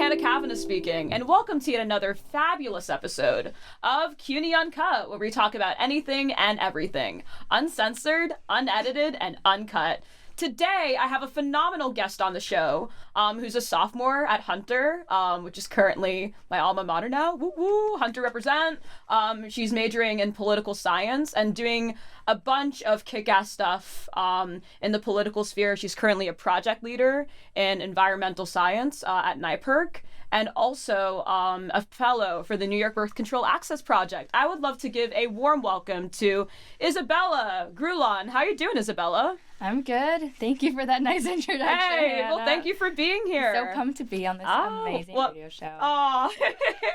Hannah Kavanagh speaking, and welcome to yet another fabulous episode of CUNY Uncut, where we talk about anything and everything, uncensored, unedited, and uncut. Today, I have a phenomenal guest on the show, who's a sophomore at Hunter, which is currently my alma mater now. Woo woo, Hunter represent. She's majoring in political science and doing a bunch of kick-ass stuff in the political sphere. She's currently a project leader in environmental science at NYPIRG, and also a fellow for the New York Birth Control Access Project. I would love to give a warm welcome to Isabella Grullon. How you doing, Isabella? I'm good. Thank you for that nice introduction. Hey, Hannah. well, thank you for being here. I'm so pumped to be on this amazing radio show. Oh,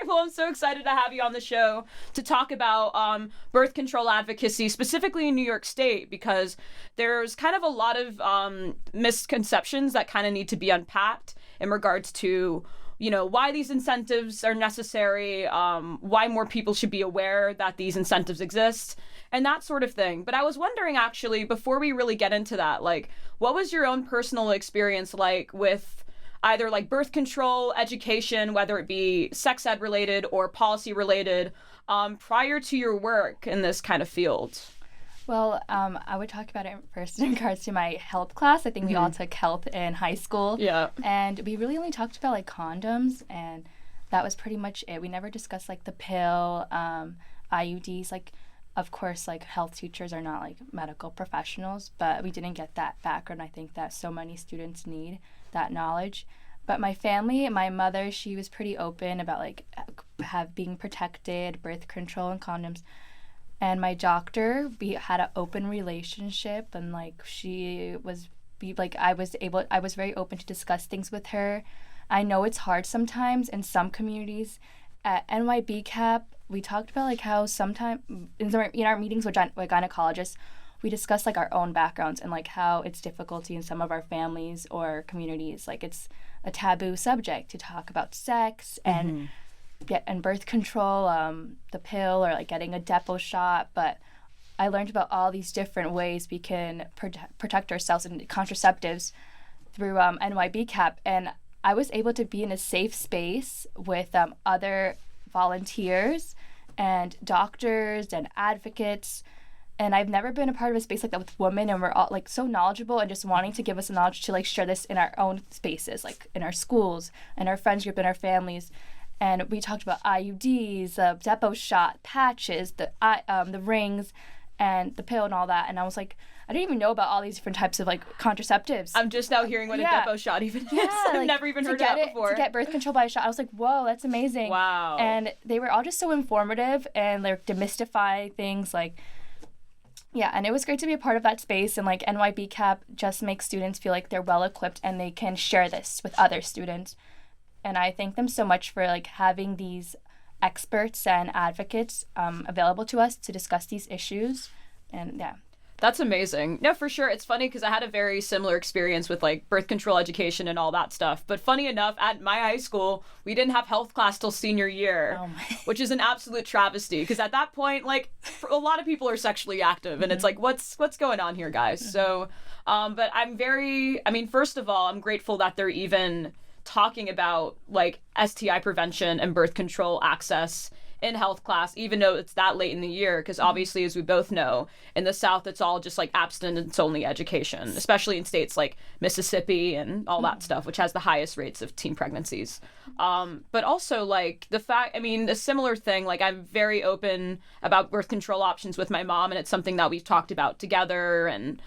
well, I'm so excited to have you on the show to talk about birth control advocacy, specifically in New York State, because there's kind of a lot of misconceptions that kind of need to be unpacked in regards to, you know, why these incentives are necessary, why more people should be aware that these incentives exist, and that sort of thing. But I was wondering, actually, before we really get into that, like, what was your own personal experience like with either like birth control education, whether it be sex ed related or policy related, prior to your work in this kind of field? Well, I would talk about it first in regards to my health class. I think we all took health in high school. Yeah. And we really only talked about like condoms, and that was pretty much it. We never discussed like the pill, IUDs. Like, of course, like health teachers are not like medical professionals, but we didn't get that background. I think that so many students need that knowledge. But my family, my mother, she was pretty open about like being protected, birth control and condoms. And my doctor, we had an open relationship, and like I was very open to discuss things with her. I know it's hard sometimes in some communities. At NYBCAP, we talked about like how sometimes in our meetings with gynecologists, we discussed like our own backgrounds and like how it's difficulty in some of our families or communities. Like it's a taboo subject to talk about sex and birth control, the pill, or like getting a depot shot. But I learned about all these different ways we can protect ourselves and contraceptives through NYBCAP, and I was able to be in a safe space with other volunteers and doctors and advocates. And I've never been a part of a space like that with women, and we're all like so knowledgeable and just wanting to give us the knowledge to like share this in our own spaces, like in our schools and our friends group and our families. And we talked about IUDs, depot shot, patches, the rings, and the pill and all that. And I was like, I didn't even know about all these different types of like contraceptives. I'm just now hearing what a depot shot even is. I've never even heard that before. To get birth control by a shot, I was like, whoa, that's amazing. Wow. And they were all just so informative, and they're demystify things like, yeah, and it was great to be a part of that space. And like NYBCAP just makes students feel like they're well equipped and they can share this with other students. And I thank them so much for like having these experts and advocates available to us to discuss these issues. And yeah. That's amazing. No, for sure. It's funny because I had a very similar experience with like birth control education and all that stuff. But funny enough, at my high school, we didn't have health class till senior year, which is an absolute travesty. Because at that point, like a lot of people are sexually active, and it's like, what's going on here, guys? So, but first of all, I'm grateful that they're even talking about like STI prevention and birth control access in health class, even though it's that late in the year, because obviously, as we both know, in the South, it's all just like abstinence-only education, especially in states like Mississippi and all that stuff, which has the highest rates of teen pregnancies. But also like a similar thing, like I'm very open about birth control options with my mom, and it's something that we've talked about together, and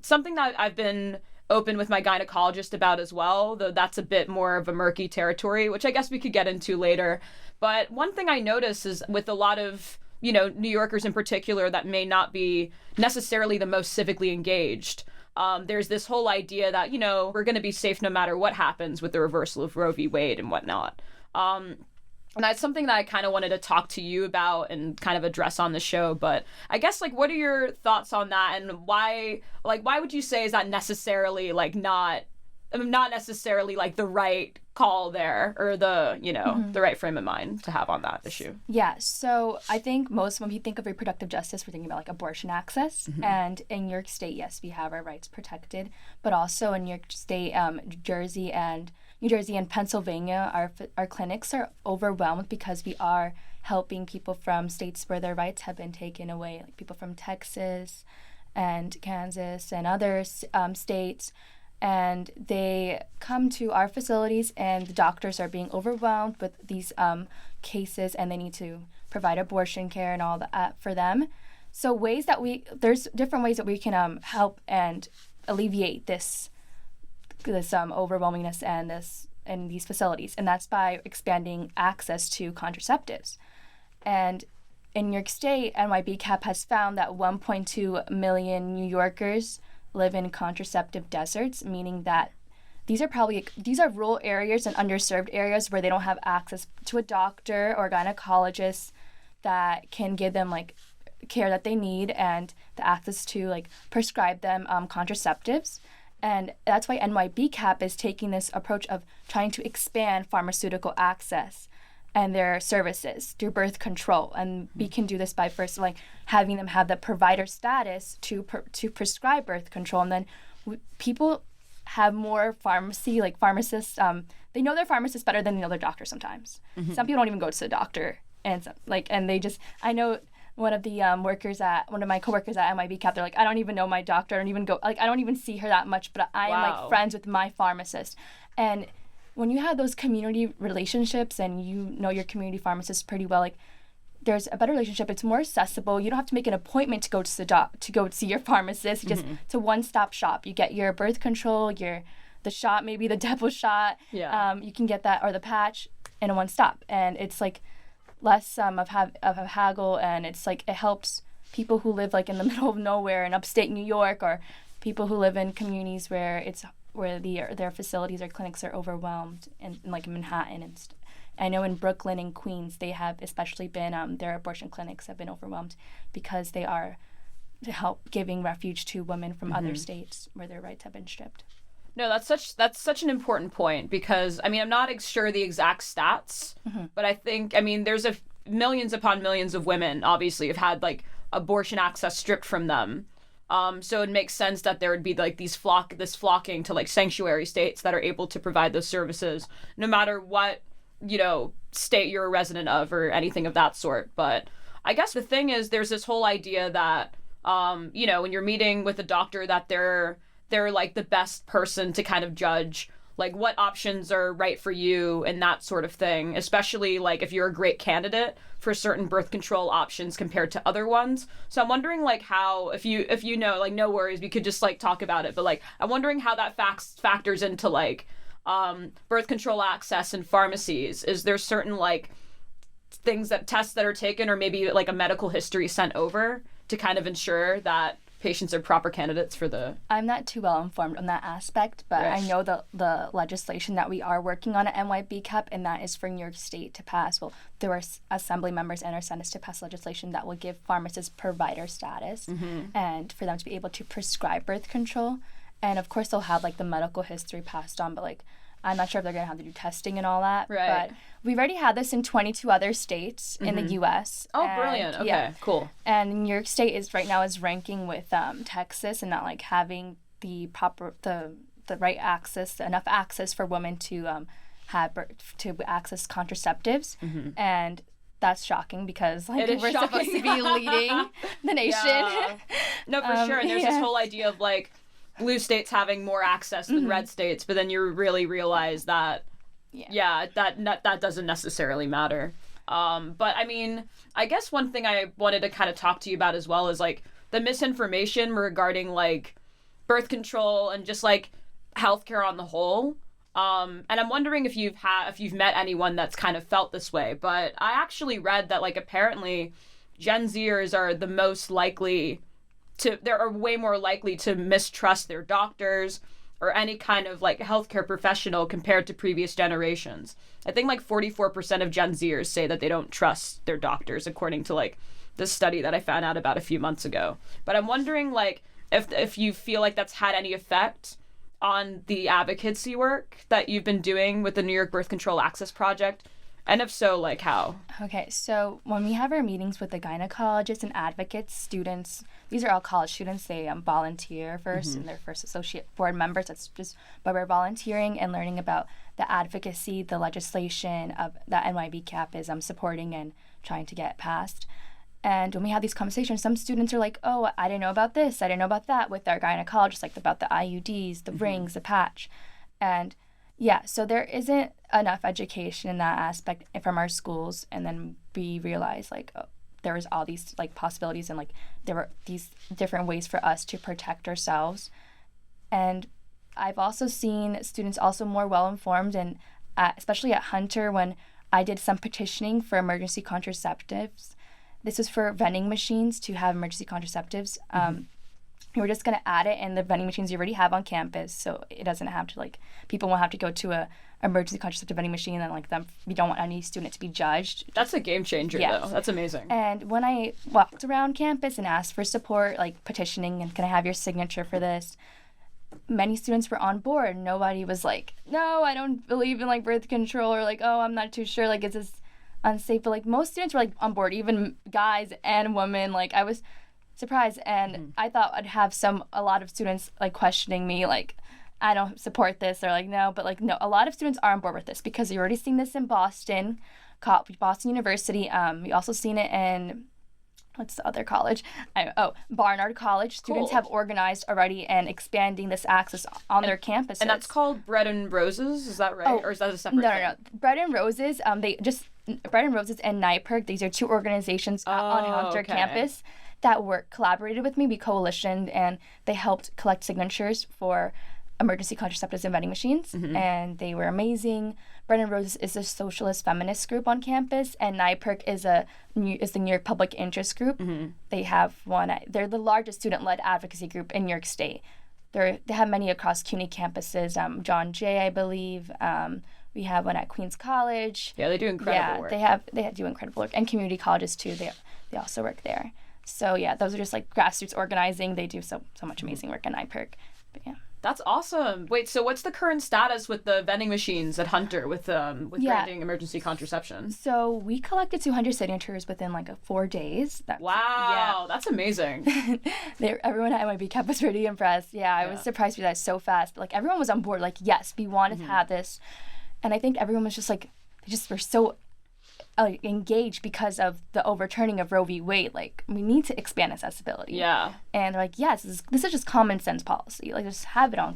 something that I've been open with my gynecologist about as well, though that's a bit more of a murky territory, which I guess we could get into later. But one thing I notice is with a lot of, you know, New Yorkers in particular that may not be necessarily the most civically engaged, there's this whole idea that, you know, we're going to be safe no matter what happens with the reversal of Roe v. Wade and whatnot. And that's something that I kind of wanted to talk to you about and kind of address on the show. But I guess, like, what are your thoughts on that? And why would you say is that necessarily, like, not necessarily, like, the right call there, or the, you know, the right frame of mind to have on that issue? Yeah, so I think when we think of reproductive justice, we're thinking about, like, abortion access. And in New York State, yes, we have our rights protected. But also in New York State, Jersey, and New Jersey and Pennsylvania, our clinics are overwhelmed because we are helping people from states where their rights have been taken away, like people from Texas and Kansas and other states. And they come to our facilities, and the doctors are being overwhelmed with these cases, and they need to provide abortion care and all that for them. So there's different ways that we can help and alleviate this overwhelmingness and these facilities, and that's by expanding access to contraceptives. And in New York State, NYBCAP has found that 1.2 million New Yorkers live in contraceptive deserts, meaning that these are rural areas and underserved areas where they don't have access to a doctor or gynecologist that can give them like care that they need and the access to like prescribe them contraceptives. And that's why NYBCAP is taking this approach of trying to expand pharmaceutical access and their services through birth control. And we can do this by first like having them have the provider status to prescribe birth control. And then people have more pharmacists. They know their pharmacists better than they know their doctor sometimes. Mm-hmm. Some people don't even go to the doctor. I know one of my coworkers at NYBCAP, they're like, I don't even know my doctor. I don't even see her that much, but I am like friends with my pharmacist. And when you have those community relationships and you know your community pharmacist pretty well, like there's a better relationship. It's more accessible. You don't have to make an appointment to go to see your pharmacist. It's a one-stop shop. You get your birth control, the shot, maybe the devil shot. Yeah. You can get that, or the patch, in a one-stop, and it's like less of a haggle, and it's like it helps people who live like in the middle of nowhere in upstate New York, or people who live in communities where their facilities or clinics are overwhelmed, in like Manhattan and I know in Brooklyn and Queens they have especially been their abortion clinics have been overwhelmed because they are to help giving refuge to women from other states where their rights have been stripped. No, that's such an important point, because I mean, I'm not sure the exact stats, but I think, I mean, there's millions upon millions of women obviously have had like abortion access stripped from them. So it makes sense that there would be like this flocking to like sanctuary states that are able to provide those services, no matter what, state you're a resident of or anything of that sort. But I guess the thing is, there's this whole idea that, when you're meeting with a doctor, that they're like the best person to kind of judge like what options are right for you and that sort of thing, especially like if you're a great candidate for certain birth control options compared to other ones. So I'm wondering like how, if you know, like no worries, we could just like talk about it, but like I'm wondering how that factors into like birth control access in pharmacies. Is there certain like tests that are taken, or maybe like a medical history sent over to kind of ensure that patients are proper candidates for the... I'm not too well informed on that aspect, but right. I know the legislation that we are working on at NYBCAP, and that is for New York State to pass. Well, there are assembly members and our senates to pass legislation that will give pharmacists provider status and for them to be able to prescribe birth control. And of course, they'll have like the medical history passed on, but like I'm not sure if they're going to have to do testing and all that. Right. But we've already had this in 22 other states in the U.S. Oh, brilliant. Okay, yeah. Cool. And New York State is ranking with Texas and not like having the proper, the right access, enough access for women to access contraceptives. And that's shocking because like we're supposed to be leading the nation. Yeah. No, for sure. And there's this whole idea of like blue states having more access than red states, but then you really realize that that doesn't necessarily matter. But I mean, I guess one thing I wanted to kind of talk to you about as well is like the misinformation regarding like birth control and just like healthcare on the whole. And I'm wondering if you've met anyone that's kind of felt this way. But I actually read that like apparently Gen Zers are the most likely they're way more likely to mistrust their doctors or any kind of like healthcare professional compared to previous generations. I think like 44% of Gen Zers say that they don't trust their doctors, according to like this study that I found out about a few months ago. But I'm wondering like if you feel like that's had any effect on the advocacy work that you've been doing with the New York Birth Control Access Project, And if so, like how? Okay, so when we have our meetings with the gynecologists and advocates, students, these are all college students, they volunteer first and they're first associate board members. That's just, but we're volunteering and learning about the advocacy, the legislation of that NYBCAP is supporting and trying to get passed. And when we have these conversations, some students are like, oh, I didn't know about this, I didn't know about that, with our gynecologist, like about the IUDs, the rings, the patch. And yeah, so there isn't enough education in that aspect from our schools. And then we realized, like, oh, there was all these, like, possibilities and, like, there were these different ways for us to protect ourselves. And I've also seen students also more well-informed, and especially at Hunter, when I did some petitioning for emergency contraceptives. This was for vending machines to have emergency contraceptives. We're just going to add it in the vending machines you already have on campus, so it doesn't have to, like, people won't have to go to a emergency contraceptive vending machine, and, like, we don't want any student to be judged. That's a game changer, though. That's amazing. And when I walked around campus and asked for support, like petitioning, and can I have your signature for this, many students were on board. Nobody was like, no, I don't believe in, like, birth control, or, like, oh, I'm not too sure, like, is this unsafe? But, like, most students were, like, on board, even guys and women. Like, I was surprised, and I thought I'd have a lot of students, like, questioning me, like, I don't support this, or, like, no, but, like, no, a lot of students are on board with this, because you've already seen this in Boston University. We also seen it in, what's the other college? Barnard College. Students have organized already and expanding this access on their campuses. And that's called Bread and Roses, is that right? Or is that a separate thing? No. Bread and Roses, Bread and Roses and NYPIRG, these are two organizations on Hunter campus that collaborated with me. We coalitioned, and they helped collect signatures for emergency contraceptives and vending machines, and they were amazing. Bread and Roses is a socialist feminist group on campus, and NYPIRG is the New York Public Interest Group. They have they're the largest student-led advocacy group in New York State. They have many across CUNY campuses, John Jay, I believe. We have one at Queens College. Yeah, they do incredible work. They do incredible work, and community colleges too. They also work there. So yeah, those are just, like, grassroots organizing. They do so much amazing work in NYPIRG. But yeah. That's awesome. Wait, so what's the current status with the vending machines at Hunter with granting emergency contraception? So we collected 200 signatures within, like, 4 days. That's amazing. Everyone at NYBCAP was pretty impressed. I was surprised to do that so fast. But, like, everyone was on board. Like, yes, we wanted to have this. And I think everyone was just, like, they just were so engaged because of the overturning of Roe v. Wade. Like, we need to expand accessibility. Yeah. And they're like, yes, this is just common sense policy. Like, just have it on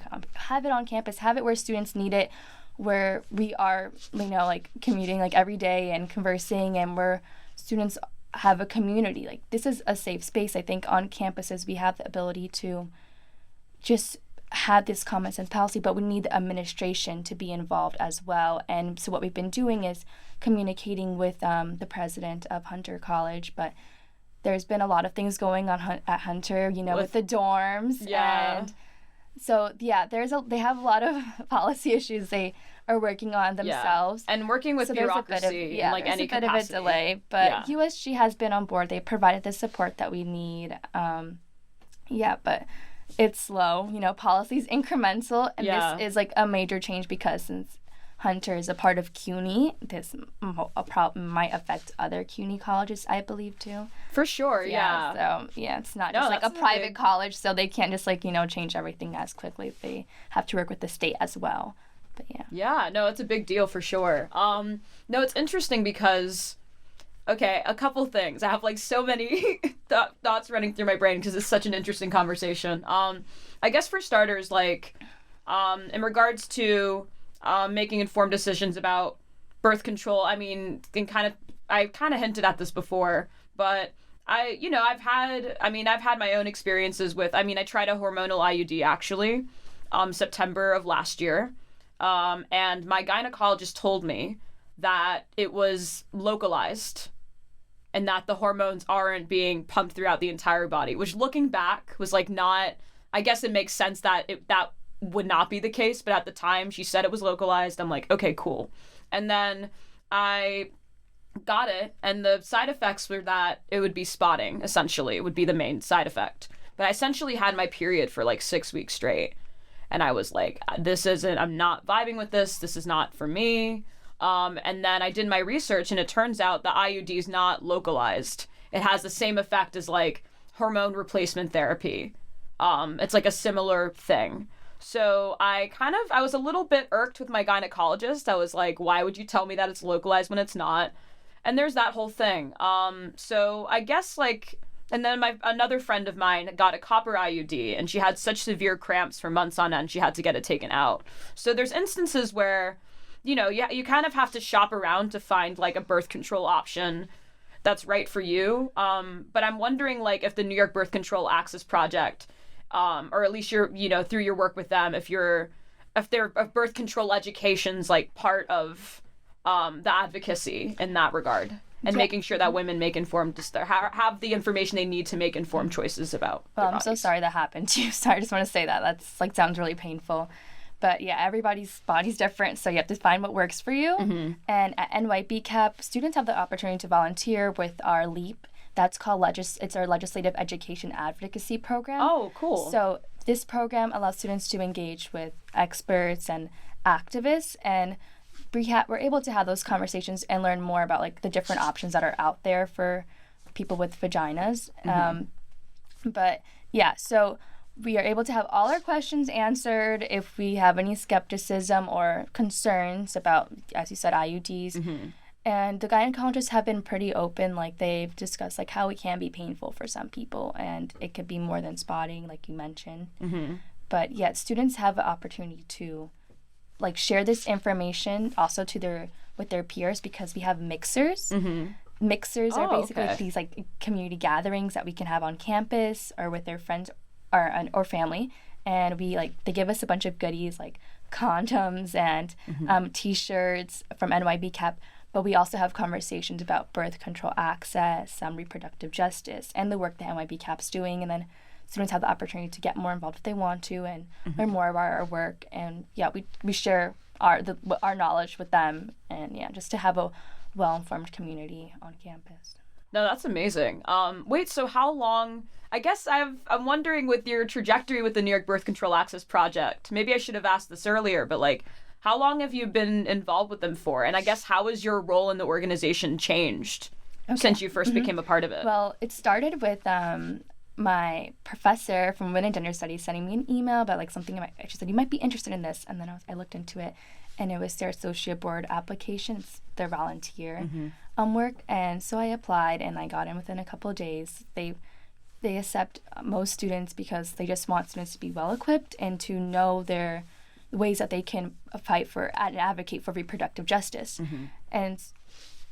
campus, have it where students need it, where we are, like, commuting, like, every day and conversing, and where students have a community. Like, this is a safe space. I think on campuses we have the ability to just had this common sense policy, but we need the administration to be involved as well. And so what we've been doing is communicating with the president of Hunter College, but there's been a lot of things going on at Hunter, with the dorms. Yeah. And so, yeah, they have a lot of policy issues they are working on themselves. Yeah. And working with bureaucracy in, like, any capacity. There's a bit of a delay, but USG has been on board. They provided the support that we need. But it's slow. Policy's incremental, and this is, like, a major change, because since Hunter is a part of CUNY, this might affect other CUNY colleges, I believe, too. For sure, yeah. So, it's not just, like, a private college, so they can't just, like, change everything as quickly. They have to work with the state as well. But, yeah. Yeah, no, it's a big deal for sure. No, it's interesting because, okay, a couple things. I have, like, so many thoughts running through my brain because it's such an interesting conversation. I guess for starters, like, in regards to making informed decisions about birth control, I mean, I kind of hinted at this before, but I've had my own experiences with, I tried a hormonal IUD actually, September of last year, and my gynecologist told me that it was localized and that the hormones aren't being pumped throughout the entire body, which, looking back, was, like, not, I guess it makes sense that that would not be the case, but at the time she said it was localized. I'm like, okay, cool. And then I got it, and the side effects were that it would be spotting, essentially. It would be the main side effect. But I essentially had my period for, like, 6 weeks straight. And I was like, I'm not vibing with this. This is not for me. And then I did my research, and it turns out the IUD is not localized. It has the same effect as like hormone replacement therapy. It's like a similar thing. So I was a little bit irked with my gynecologist. I was like, why would you tell me that it's localized when it's not? And there's that whole thing. So I guess like, and then another friend of mine got a copper IUD, and she had such severe cramps for months on end, she had to get it taken out. So there's instances where, you know, you kind of have to shop around to find like a birth control option that's right for you. But I'm wondering like if the New York Birth Control Access Project, or at least through your work with them, if their birth control education's like part of the advocacy in that regard, and making sure that women make informed, have the information they need to make informed choices about their bodies. I'm so sorry that happened to you. Sorry, I just want to say that. That's like sounds really painful. But yeah, everybody's body's different, so you have to find what works for you. Mm-hmm. And at NYBCAP, students have the opportunity to volunteer with our LEAP. That's called it's our Legislative Education Advocacy Program. Oh, cool. So this program allows students to engage with experts and activists, and we're able to have those conversations and learn more about like the different options that are out there for people with vaginas. Mm-hmm. But yeah, so we are able to have all our questions answered if we have any skepticism or concerns about, as you said, IUDs. Mm-hmm. And the gynecologists have been pretty open. Like they've discussed like how it can be painful for some people, and it could be more than spotting, like you mentioned. Mm-hmm. But yet students have the opportunity to like share this information also with their peers, because we have mixers. Mm-hmm. Mixers are basically these like community gatherings that we can have on campus or with their friends or family, and they give us a bunch of goodies like condoms and T-shirts from NYBCAP. But we also have conversations about birth control access, reproductive justice, and the work that NYBCAP's doing. And then students have the opportunity to get more involved if they want to and learn more about our work. And yeah, we share our knowledge with them, and yeah, just to have a well-informed community on campus. No, that's amazing. Wait, so how long? I guess I'm wondering with your trajectory with the New York Birth Control Access Project. Maybe I should have asked this earlier, but like, how long have you been involved with them for? And I guess how has your role in the organization changed since you first became a part of it? Well, it started with my professor from Women and Gender Studies sending me an email about like something. She said, you might be interested in this. And then I looked into it, and it was their associate board applications, their volunteer work. And so I applied, and I got in within a couple of days. They accept most students because they just want students to be well-equipped and to know their ways that they can fight for and advocate for reproductive justice. Mm-hmm. And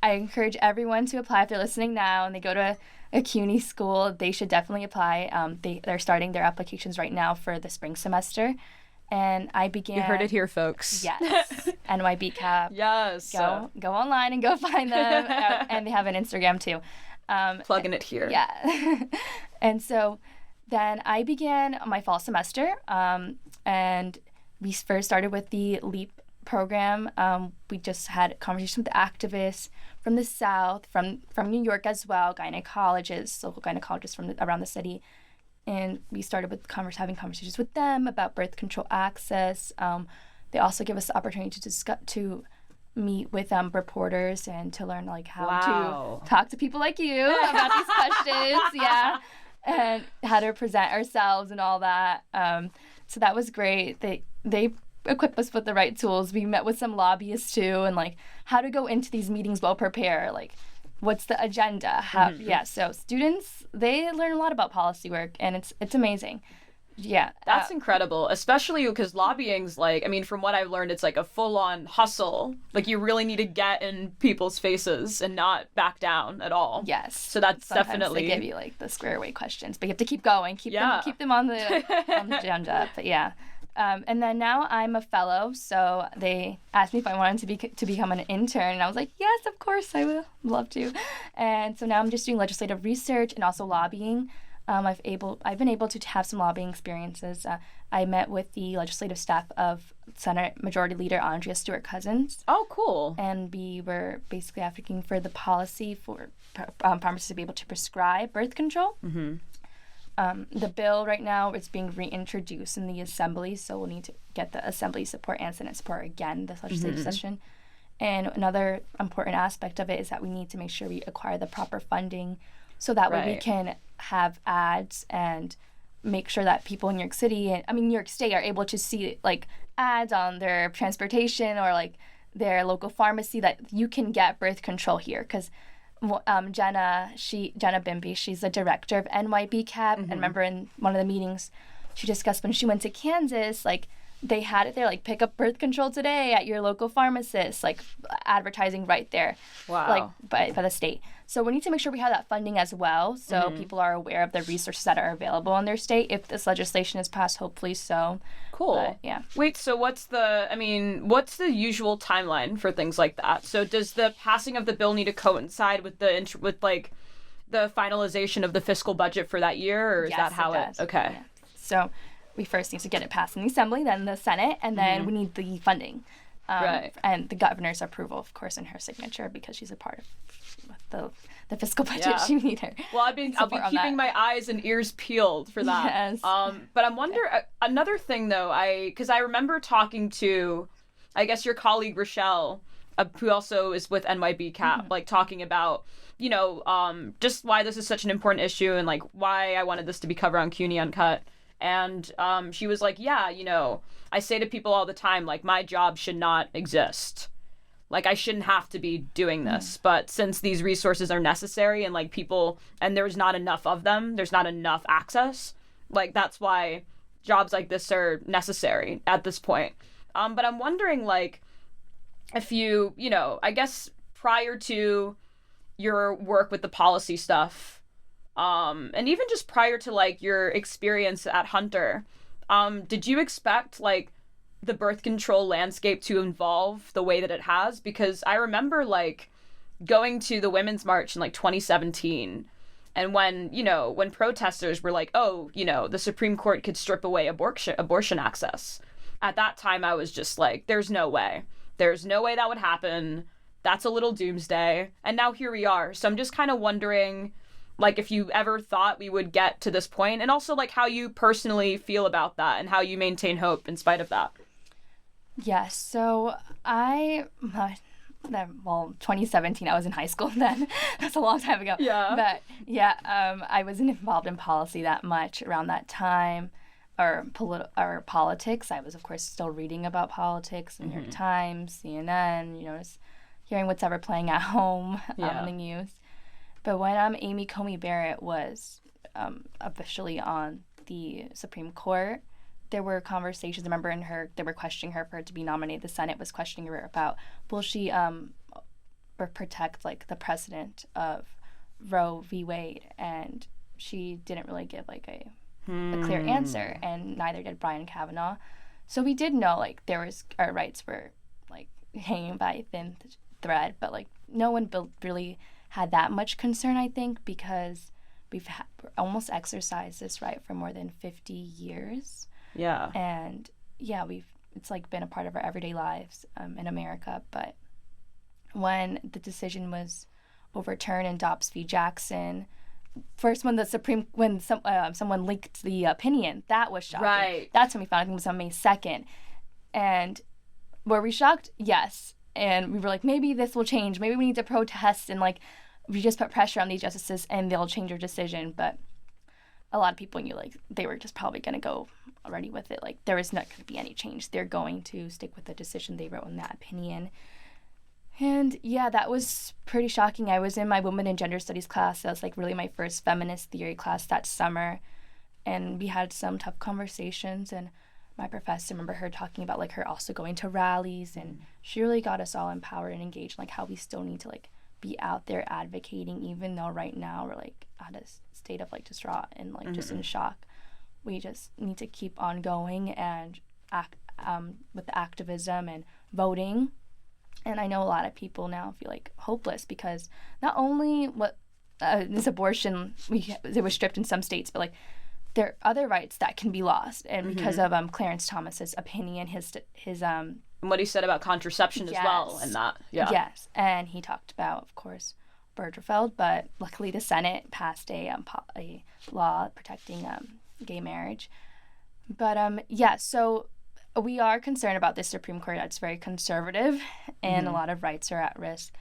I encourage everyone to apply if they're listening now and they go to a CUNY school. They should definitely apply. They're starting their applications right now for the spring semester. And I began... You heard it here, folks. Yes. NYBCAP. Yes. Go online and go find them. And they have an Instagram too. Plugging it here. Yeah. And so then I began my fall semester, and we first started with the LEAP program. We just had conversations with activists from the South, from New York as well, gynecologists, local gynecologists from around the city. And we started with having conversations with them about birth control access. They also give us the opportunity to meet with reporters and to learn like how to talk to people like you about these questions. Yeah. And how to present ourselves and all that. So that was great. They equip us with the right tools. We met with some lobbyists too, and like how to go into these meetings well prepared, like what's the agenda? So students, they learn a lot about policy work, and it's amazing. Yeah. That's incredible, especially because lobbying's like, I mean, from what I've learned, it's like a full-on hustle. Like you really need to get in people's faces and not back down at all. Yes. So that's sometimes definitely... they give you like the square away questions, but you have to keep going, keep them on the agenda. But yeah. And then now I'm a fellow, so they asked me if I wanted to become an intern, and I was like, yes, of course I will, love to. And so now I'm just doing legislative research and also lobbying. I've been able to have some lobbying experiences. I met with the legislative staff of Senate Majority Leader Andrea Stewart-Cousins. Oh, cool. And we were basically advocating for the policy for pharmacists to be able to prescribe birth control. Mm-hmm. The bill right now is being reintroduced in the Assembly, so we'll need to get the Assembly support and Senate support again this legislative session. And another important aspect of it is that we need to make sure we acquire the proper funding so that way we can have ads and make sure that people in New York City and New York State are able to see like ads on their transportation or like their local pharmacy that you can get birth control here. Because Jenna Bimby, she's the director of NYBCAP, and remember in one of the meetings she discussed when she went to Kansas, like they had it there, like pick up birth control today at your local pharmacist, like advertising right there, like by the state. So we need to make sure we have that funding as well, so people are aware of the resources that are available in their state if this legislation is passed, hopefully so. Cool. But, yeah. Wait, so what's the usual timeline for things like that? So does the passing of the bill need to coincide with the finalization of the fiscal budget for that year, or is that how it does? Okay. Yeah. So we first need to get it passed in the Assembly, then the Senate, and then we need the funding. And the governor's approval, of course, and her signature, because she's a part of the fiscal budget. Yeah. She need her. Well, I'll be keeping my eyes and ears peeled for that. Yes. But I'm wondering, another thing, though, because I remember talking to, I guess, your colleague, Rochelle, who also is with NYBCAP, like, talking about, just why this is such an important issue and, like, why I wanted this to be covered on CUNY Uncut. And she was like, yeah, I say to people all the time, like, my job should not exist. Like, I shouldn't have to be doing this. But since these resources are necessary and, like, people, and there's not enough of them, there's not enough access, like, that's why jobs like this are necessary at this point. But I'm wondering, like, if you, I guess prior to your work with the policy stuff, and even just prior to, like, your experience at Hunter, did you expect, like, the birth control landscape to evolve the way that it has? Because I remember, like, going to the Women's March in, like, 2017, and when protesters were like, oh, the Supreme Court could strip away abortion access. At that time, I was just like, there's no way. There's no way that would happen. That's a little doomsday. And now here we are. So I'm just kind of wondering, like, if you ever thought we would get to this point, and also, like, how you personally feel about that and how you maintain hope in spite of that. Yes, so 2017, I was in high school then. That's a long time ago. Yeah. But, yeah, I wasn't involved in policy that much around that time, or politics. I was, of course, still reading about politics, New York Times, CNN, just hearing what's ever playing at home on the news. But when Amy Coney Barrett was officially on the Supreme Court, there were conversations. I remember they were questioning her for her to be nominated. The Senate was questioning her about, will she protect, like, the precedent of Roe v. Wade? And she didn't really give, like, a clear answer, and neither did Brian Kavanaugh. So we did know, like, our rights were, like, hanging by a thin thread, but, like, no one really had that much concern, I think, because we've almost exercised this right for more than 50 years. Yeah. And yeah, it's like been a part of our everyday lives in America. But when the decision was overturned in Dobbs v. Jackson, first when someone leaked the opinion, that was shocking. Right. That's when we found out. I think it was on May 2nd. And were we shocked? Yes. And we were like, maybe this will change. Maybe we need to protest, and, like, we just put pressure on these justices and they'll change their decision. But a lot of people knew, like, they were just probably going to go already with it. Like, there is not going to be any change. They're going to stick with the decision they wrote in that opinion. And yeah, that was pretty shocking. I was in my Women and Gender Studies class. That was, like, really my first feminist theory class that summer. And we had some tough conversations. And my professor, I remember her talking about, like, her also going to rallies. And she really got us all empowered and engaged, like, how we still need to, like, be out there advocating, even though right now we're, like, at a state of, like, distraught and, like, just in shock. We just need to keep on going and act with the activism and voting. And I know a lot of people now feel, like, hopeless because not only this abortion, it was stripped in some states, but, like, there are other rights that can be lost. And because of Clarence Thomas's opinion, his and what he said about contraception as well, and that, Yes, and he talked about, of course, Bergefeld, but luckily the Senate passed a law protecting gay marriage. But, so we are concerned about the Supreme Court. That's very conservative, and a lot of rights are at risk.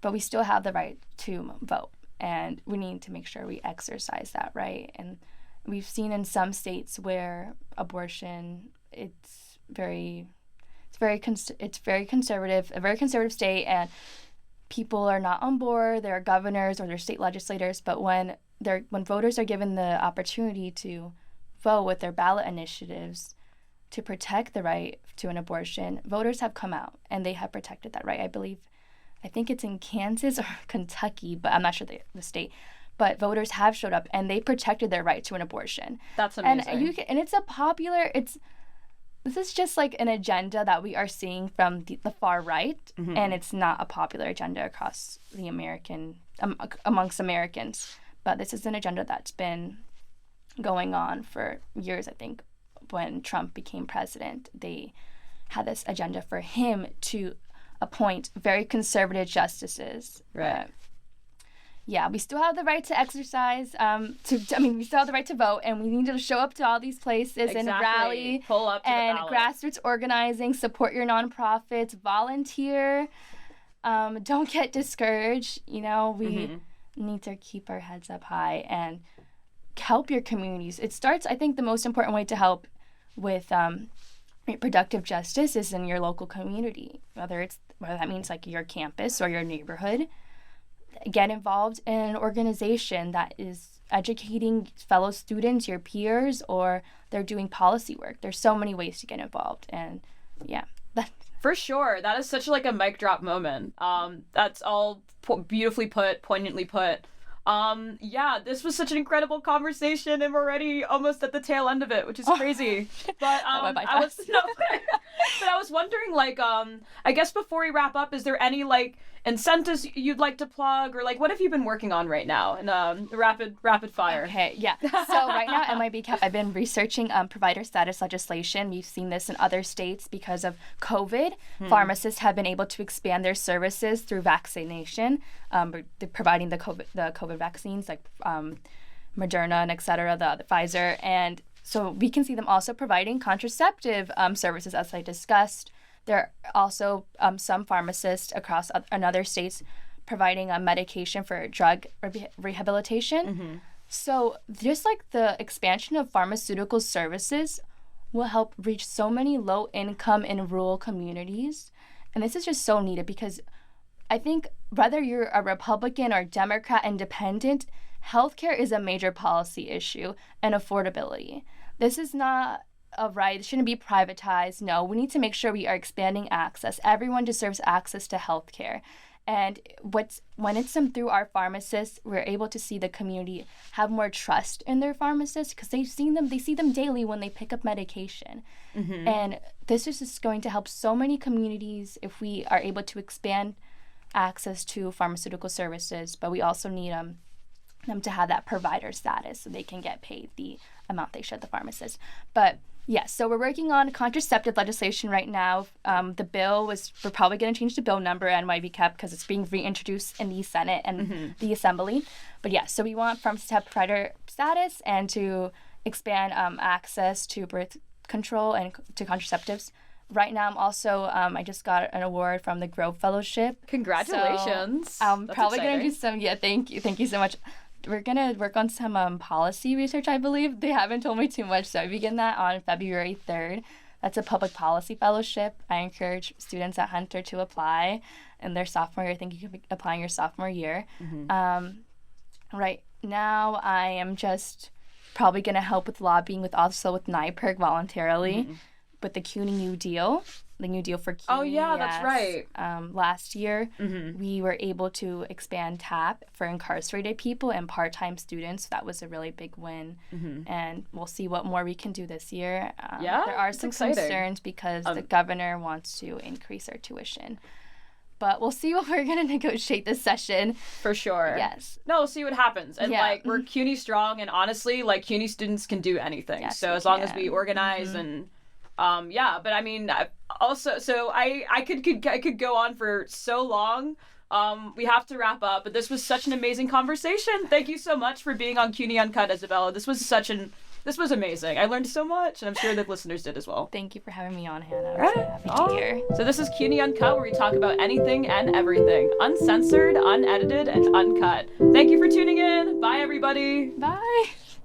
But we still have the right to vote, and we need to make sure we exercise that right. And we've seen in some states where abortion, it's very conservative, a very conservative state, and people are not on board. There are governors or their state legislators, but when voters are given the opportunity to vote with their ballot initiatives to protect the right to an abortion, voters have come out and they have protected that right. I think it's in Kansas or Kentucky, but I'm not sure the state. But voters have showed up and they protected their right to an abortion. That's amazing. And it's this is just like an agenda that we are seeing from the far right, and it's not a popular agenda across the amongst Americans. But this is an agenda that's been going on for years. I think when Trump became president, they had this agenda for him to appoint very conservative justices. Right. Yeah, we still have the right to exercise. We still have the right to vote, and we need to show up to all these places and rally, pull up to and the ballot. Grassroots organizing, support your nonprofits, volunteer. Don't get discouraged. We need to keep our heads up high and help your communities. It starts, I think, the most important way to help with reproductive justice is in your local community, whether that means like your campus or your neighborhood. Get involved in an organization that is educating fellow students, your peers, or they're doing policy work. There's so many ways to get involved, and yeah. For sure. That is such like a mic drop moment. That's all beautifully put, poignantly put. This was such an incredible conversation, and we're already almost at the tail end of it, which is crazy. But I was wondering, like, I guess before we wrap up, is there any like incentives you'd like to plug, or like what have you been working on right now in rapid fire? Okay, yeah. So right now at NYBCAP, I've been researching provider status legislation. We've seen this in other states because of COVID. Pharmacists have been able to expand their services through vaccination, providing the COVID vaccines like Moderna and et cetera, the Pfizer. And so we can see them also providing contraceptive services, as I discussed. There are also some pharmacists across other states providing medication for drug rehabilitation. So just like the expansion of pharmaceutical services will help reach so many low-income and rural communities. And this is just so needed because I think whether you're a Republican or Democrat independent, healthcare is a major policy issue, and affordability. This is not a right. It shouldn't be privatized. No, we need to make sure we are expanding access. Everyone deserves access to healthcare. And when it's through our pharmacists, we're able to see the community have more trust in their pharmacists because they see them daily when they pick up medication. And this is just going to help so many communities if we are able to expand access to pharmaceutical services, but we also need them to have that provider status so they can get paid the amount they should, the pharmacist. But yes, so we're working on contraceptive legislation right now. The bill we're probably going to change the bill number at NYBCAP because it's being reintroduced in the Senate and the Assembly. But yeah, so we want pharmacists to have provider status and to expand access to birth control and to contraceptives. Right now, I'm also, I just got an award from the Grove Fellowship. Congratulations. So I'm probably going to do some, thank you so much. We're going to work on some policy research, I believe. They haven't told me too much, so I begin that on February 3rd. That's a public policy fellowship. I encourage students at Hunter to apply in their sophomore year. I think you could be applying your sophomore year. Right now, I am just probably going to help with lobbying with NYPIRG voluntarily. With the CUNY New Deal, the New Deal for CUNY. Oh, yeah, that's right. Last year, we were able to expand TAP for incarcerated people and part-time students. That was a really big win. And we'll see what more we can do this year. There are some concerns because the governor wants to increase our tuition. But we'll see what we're going to negotiate this session. For sure. Yes. No, we'll see what happens. And, we're CUNY strong, and honestly, CUNY students can do anything. Yes, so as long as we organize and... but I mean, also, so I could go on for so long. We have to wrap up, but this was such an amazing conversation. Thank you so much for being on CUNY Uncut, Isabella. This was This was amazing. I learned so much, and I'm sure that listeners did as well. Thank you for having me on, Hannah. I'm so happy to be here. So this is CUNY Uncut, where we talk about anything and everything. Uncensored, unedited, and uncut. Thank you for tuning in. Bye, everybody. Bye.